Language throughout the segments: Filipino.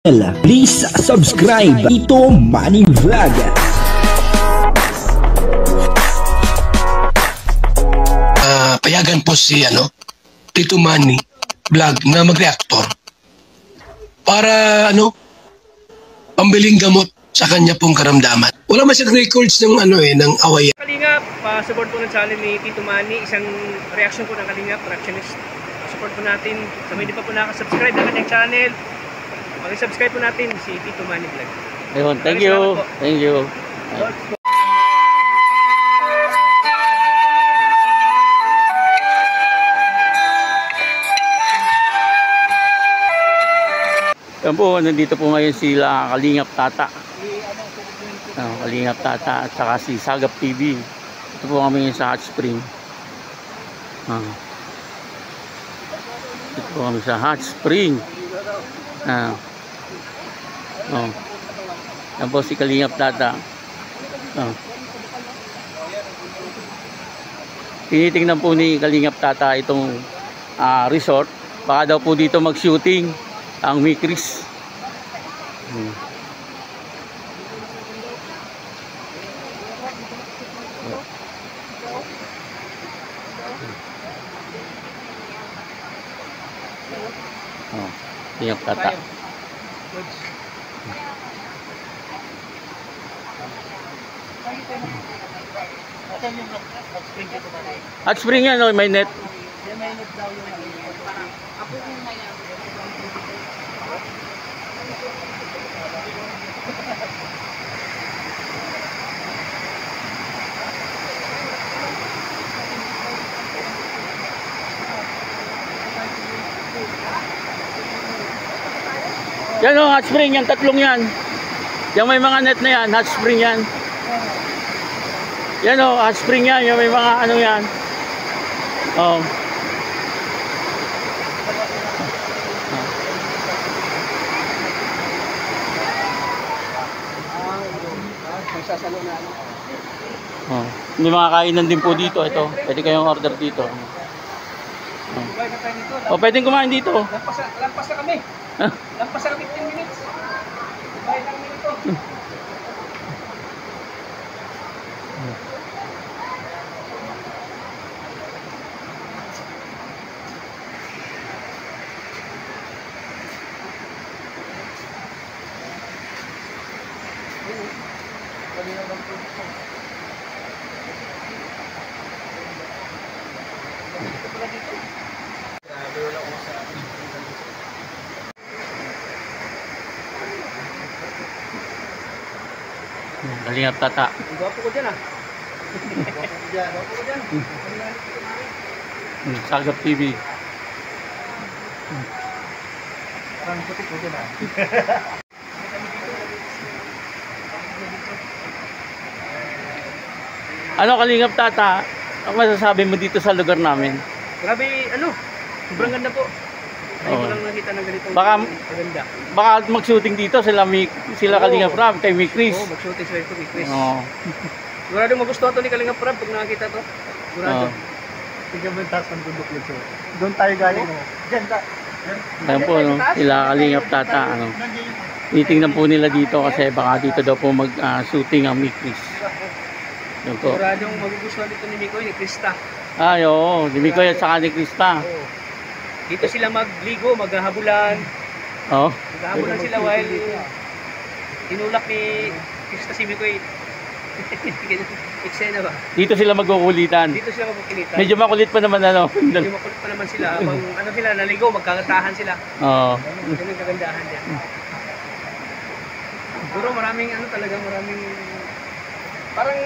Please subscribe Tito Manny Vlog. Payagan po si Tito Manny Vlog na mag-reactor para pambiling gamot sa kanya pong karamdaman. Wala man siyang records ng ng away. Kalingap, support po ng channel ni Tito Manny, isang reaction po ng Kalingap, reactionist. Support po natin. Sa mga hindi pa po nakasubscribe ng kanyang channel, mag-subscribe po natin si Tito Manny Vlog. Ayun, thank you. Thank you. Yan po, nandito po ngayon sila Kalingap Tata. Kalingap Tata at saka si Sagap TV. Ito po kami ngayon sa Hot Spring. Ito po kami sa Hot Spring. Yan po si Kalingap Tata. Tinitingnan po ni Kalingap Tata itong resort. Baka daw po dito mag-shooting ang Mikris. Kalingap Tata. Hot Spring yan, may net. May net daw yung ako yung may Yan o, Hot Spring, yan, tatlong yan. Yung may mga net na yan, Hot Spring yan. Yan o, Hot Spring yan, yung may mga ano yan. May mga kainan din po dito. Ito, pwede kayong order dito. Pwedeng kumain dito. Lampas na kami. Lampas na 15 minutes. Bayad lang nito. Kalingap Tata. Gwapo ko dyan Gwapo ko dyan. Sagap TV. Parang putik ko dyan Ano Kalingap Tata? Ang masasabi mo dito sa lugar namin? Grabe, sobrang ganda po. Ay, ko lang nakita ng ganitong maganda. Baka mag-shooting dito sila Kalingap Rab, kay Mikris. Mag-shooting sila ito, Mikris. Sigurado magustuhan ito ni Kalingap Rab pag nakakita ito. Sigurado. Tignan mo yung taas ng bundok nito. Doon tayo galing. Diyan ta. Ayan po, sila Kalingap Tata. Titingnan po nila dito kasi baka dito daw po mag-shooting ang Mikris. Siguradong magugustuhan dito ni Mikoy, ni Krista. Ay, oo. Ni Mikoy at saka ni Krista. Dito sila magligo, maghahabulan. Maghahabulan sila while tinulak ni Krista si Mikoy. Eksena ba? Dito sila magkukulitan. Dito sila magkukulitan. Medyo makulit pa naman Medyo makulit pa naman sila. Habang sila naligo, magkagandahan sila. Oo. Yan ang kagandahan niya. Pero maraming maraming parang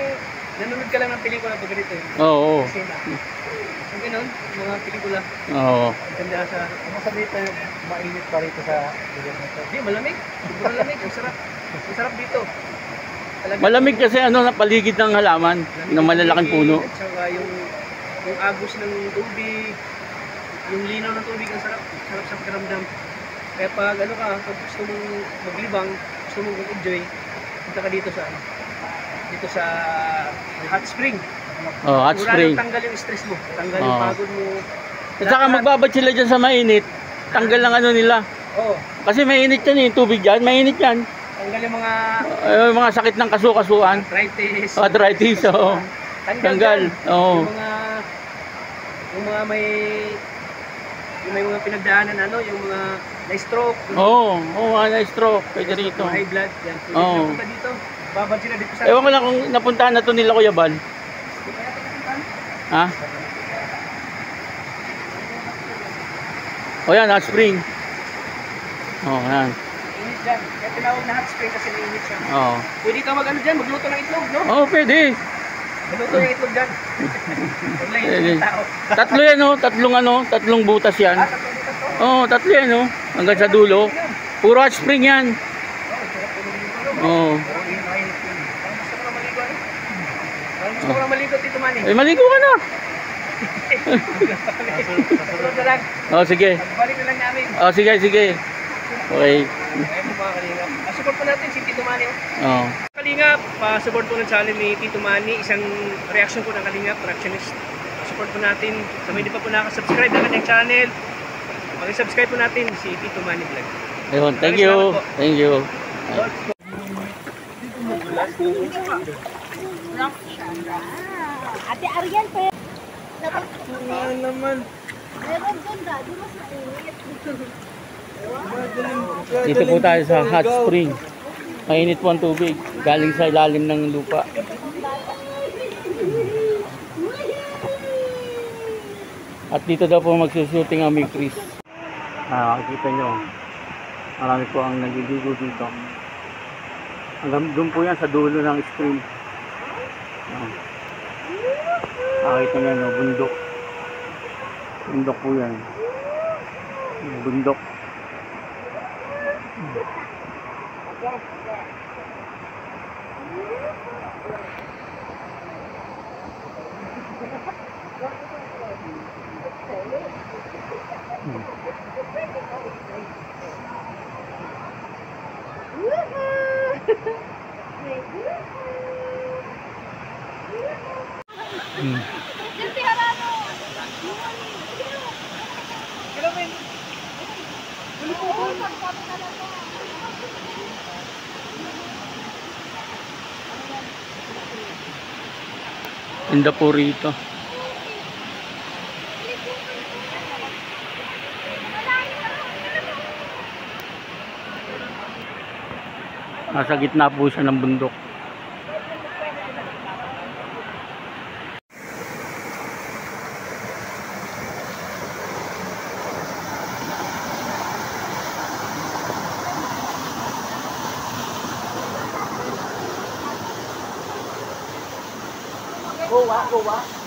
nanonood ka lang ng pelikula pag ganito. Oo. Ang ganun, mga pelikula. Oo. Ganda sa... Masabi tayo, mainit pa rito sa lugar nito. Hindi, malamig. Sobrang lamig. Ang sarap. Ang sarap dito. Talaga. Malamig kasi paligid ng halaman ng malalaking puno. At saka yung agos ng tubig, yung linaw ng tubig, ang sarap. Sarap sa pakiramdam. Kaya pag pag gusto mong maglibang, gusto mong enjoy, punta ka dito sa Hot Spring. Hot Spring. Tanggal yung stress mo, tanggal yung pagod mo. At saka magbabad sila dyan sa mainit. Tanggal lang nila. Oo. Kasi mainit yan yung tubig dyan, mainit yan. Tanggal yung mga Mga sakit ng kasukasuan. arthritis. Arthritis, oo. Tanggal, dyan. oo. Yung mga may mga pinagdaanan yung mga na-stroke. Oo, mga na-stroke, pwede rito. High blood, yan. Pwede Oo. napunta dito. Babad sila dito sa... Ewan ko lang kung napuntahan na to nila Kuya Bal. Ha? O yan, hot spring. O, yan. Init dyan. Kaya tinawag na hot spring kasi mainit siya. Oo. Pwede ka dyan, magluto ng itlog, no? Oo, pwede. Magluto ng itlog dyan. Maglayin ng tao. Tatlo yan, oh. Tatlong butas yan. Tatlo dito to. Oo, tatlo yan, oh. Hanggang sa dulo. Puro hot spring yan. Oo. Gusto ko na maligo, Tito Manny. Eh, maligo ka na. Susunod na lang. Oh, sige. Balik na lang namin. Oh, sige. Okay. Ayun po mga kalingap. Support po natin si Tito Manny. Oh. Kalingap, pa-support po ng channel ni Tito Manny. Isang reaction po ng Kalingap, reactionist. Support po natin. Sa mga hindi pa po nakasubscribe ng kanyang channel, mag-subscribe po natin si Tito Manny Vlog. Ayun, thank you. Thank you. Ate Ariel, pe. naman. Meron ganda, di mas mainit. Dito po tayo sa hot spring. Mainit po ang tubig. Galing sa ilalim ng lupa. At dito daw po magsushooting ang Mick Chris. Makikita nyo. Marami po ang nagigugo dito. Doon po yan sa dulo ng stream. Makikita nyo, no, bundok. Bundok po yan. Bundok. Ganda po rito. Nasa gitna po siya ng bundok. Goa.